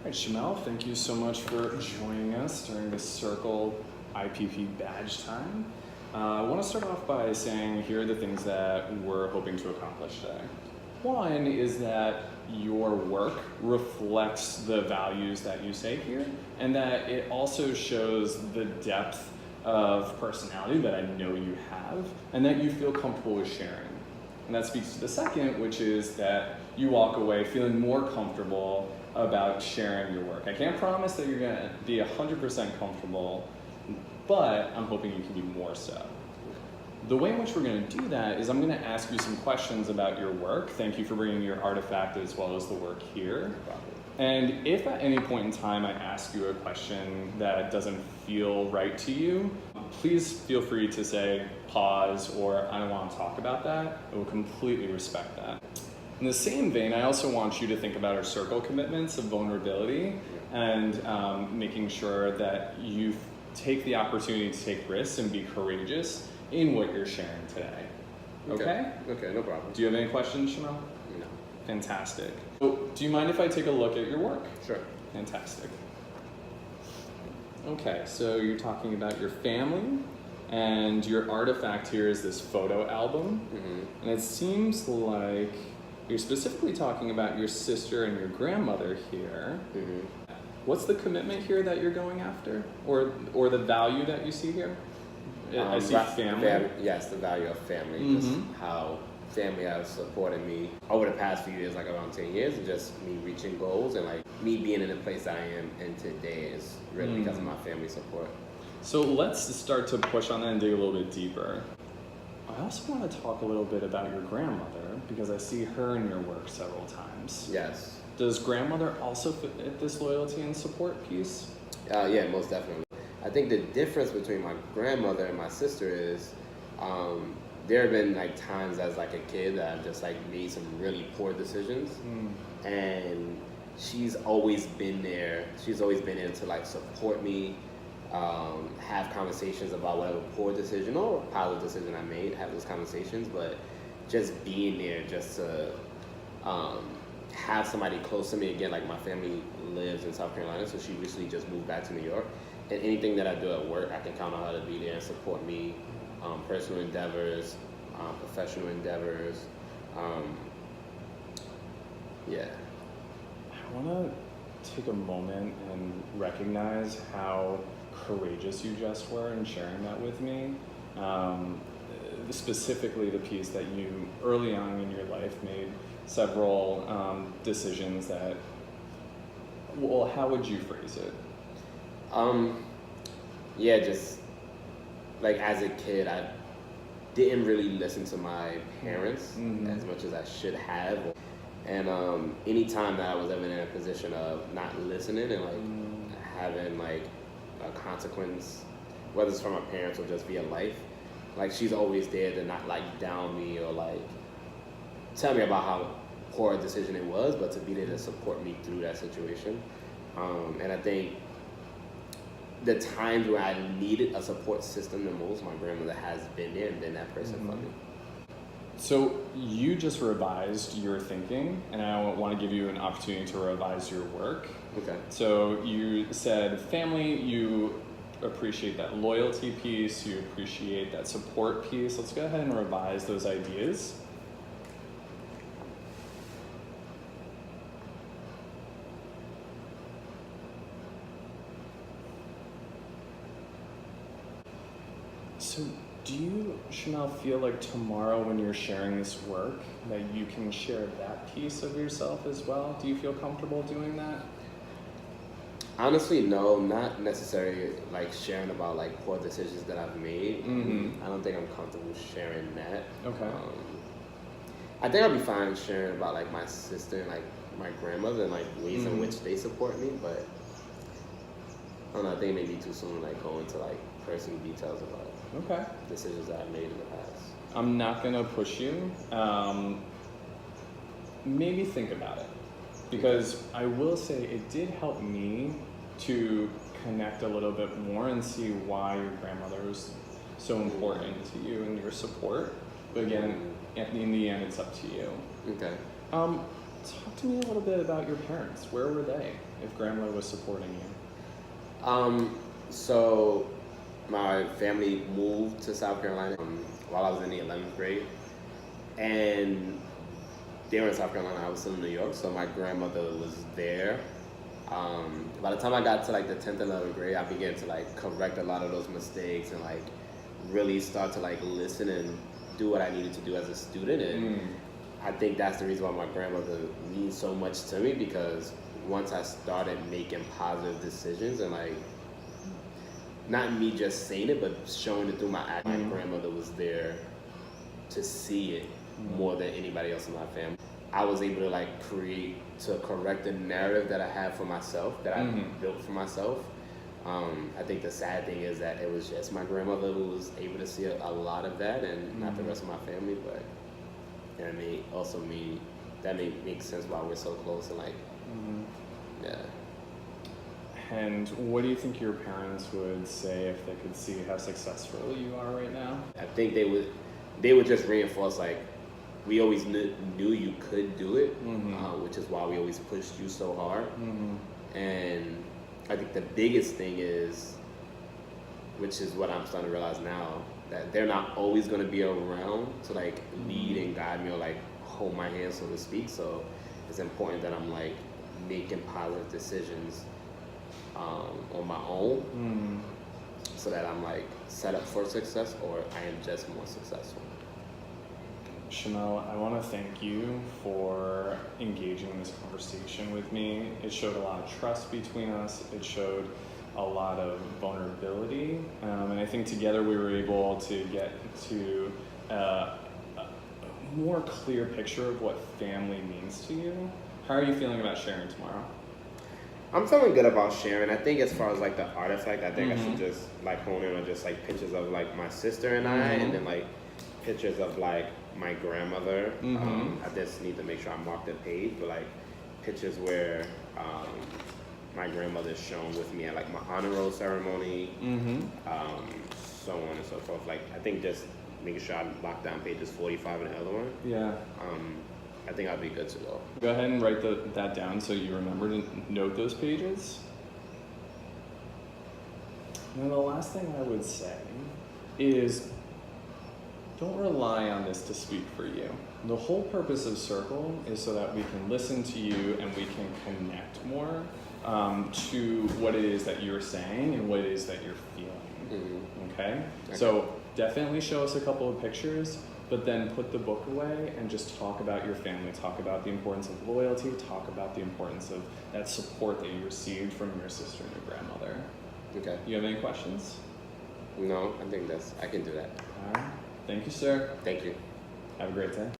All right, Shamel, thank you so much for joining us during this Circle IPP badge time. I want to start off by saying here are the things that we're hoping to accomplish today. One is that your work reflects the values that you say here, and that it also shows the depth of personality that I know you have, and that you feel comfortable with sharing. And that speaks to the second, which is that you walk away feeling more comfortable about sharing your work. I can't promise that you're gonna be 100% comfortable, but I'm hoping you can be more so. The way in which we're going to do that is I'm going to ask you some questions about your work. Thank you for bringing your artifact as well as the work here. And if at any point in time I ask you a question that doesn't feel right to you, please feel free to say pause or I don't want to talk about that. I will completely respect that. In the same vein, I also want you to think about our circle commitments of vulnerability and making sure that you take the opportunity to take risks and be courageous in what you're sharing today. Okay? Okay, no problem. Do you have any questions, Shamel? No. Fantastic. So, do you mind if I take a look at your work? Sure. Fantastic. Okay, so you're talking about your family, and your artifact here is this photo album. And it seems like you're specifically talking about your sister and your grandmother here. What's the commitment here that you're going after? Or the value that you see here? I see family. Yes, the value of family. Just how family has supported me over the past few years, like around 10 years, and just me reaching goals and like me being in the place I am in today is really because of my family support. So let's start to push on that and dig a little bit deeper. I also want to talk a little bit about your grandmother because I see her in your work several times. Yes. Does grandmother also fit this loyalty and support piece? Yeah, most definitely. I think the difference between my grandmother and my sister is there have been like times as like a kid that I've just like made some really poor decisions, and she's always been there. She's always been there to like support me, have conversations about whatever poor decision or positive decision I made, have those conversations, but just being there just to have somebody close to me. Again, like my family lives in South Carolina, so she recently just moved back to New York. And anything that I do at work, I can count on her to be there and support me, personal endeavors, professional endeavors. Yeah. I want to take a moment and recognize how courageous you just were in sharing that with me. Specifically the piece that you early on in your life made several decisions that, well, how would you phrase it? Yeah, just like as a kid, I didn't really listen to my parents as much as I should have. And anytime that I was ever in a position of not listening and like having like a consequence, whether it's from my parents or just via life, like she's always there to not like down me or like tell me about how poor a decision it was, but to be there to support me through that situation. And I think the times where I needed a support system the most, my grandmother has been there and been that person for me. So you just revised your thinking, and I want to give you an opportunity to revise your work. Okay. So you said family, you appreciate that loyalty piece, you appreciate that support piece. Let's go ahead and revise those ideas. So do you, Chanel, feel like tomorrow when you're sharing this work that you can share that piece of yourself as well? Do you feel comfortable doing that? Honestly, no, not necessarily like sharing about like poor decisions that I've made. I don't think I'm comfortable sharing that. Okay. I think I'll be fine sharing about like my sister and like my grandmother and like ways in which they support me, but I don't know, I think it may be too soon to like go into like personal details about decisions that I've made in the past. I'm not gonna push you. Maybe think about it. Because I will say it did help me to connect a little bit more and see why your grandmother was so important to you and your support. But again, in the end, it's up to you. Okay. Talk to me a little bit about your parents. Where were they if grandmother was supporting you? So my family moved to South Carolina while I was in the 11th grade, and they were in South Carolina. I was still in New York, so my grandmother was there. By the time I got to like the 10th and 11th grade, I began to like correct a lot of those mistakes and like really start to like listen and do what I needed to do as a student. And I think that's the reason why my grandmother means so much to me, because once I started making positive decisions and like not me just saying it, but showing it through my act, my grandmother was there to see it more than anybody else in my family. I was able to like correct the narrative that I had for myself, that I built for myself. I think the sad thing is that it was just my grandmother who was able to see a lot of that, and not the rest of my family. But that makes sense why we're so close and like, yeah. And what do you think your parents would say if they could see how successful you are right now? I think they would just reinforce like, we always knew you could do it, which is why we always pushed you so hard. And I think the biggest thing is, which is what I'm starting to realize now, that they're not always going to be around to like lead and guide me or like hold my hand, so to speak. So it's important that I'm like making positive decisions on my own, so that I'm like set up for success, or I am just more successful. Chanel, I want to thank you for engaging in this conversation with me. It showed a lot of trust between us. It showed a lot of vulnerability. And I think together we were able to get to a more clear picture of what family means to you. How are you feeling about sharing tomorrow? I'm feeling good about sharing. I think as far as like the artifact, I think I should just like hone in on just like pictures of like my sister and I, and then like pictures of like my grandmother. I just need to make sure I mark the page, but like pictures where my grandmother is shown with me at like my honor roll ceremony, so on and so forth. Like I think just making sure I lock down pages 45 and the other one. Yeah. I think I'll be good to go. Go ahead and write that down so you remember to note those pages. And the last thing I would say is, don't rely on this to speak for you. The whole purpose of Circle is so that we can listen to you and we can connect more to what it is that you're saying and what it is that you're feeling. Okay? So definitely show us a couple of pictures, but then put the book away and just talk about your family. Talk about the importance of loyalty. Talk about the importance of that support that you received from your sister and your grandmother. Okay. You have any questions? No, I think I can do that. All right. Thank you, sir. Thank you. Have a great day.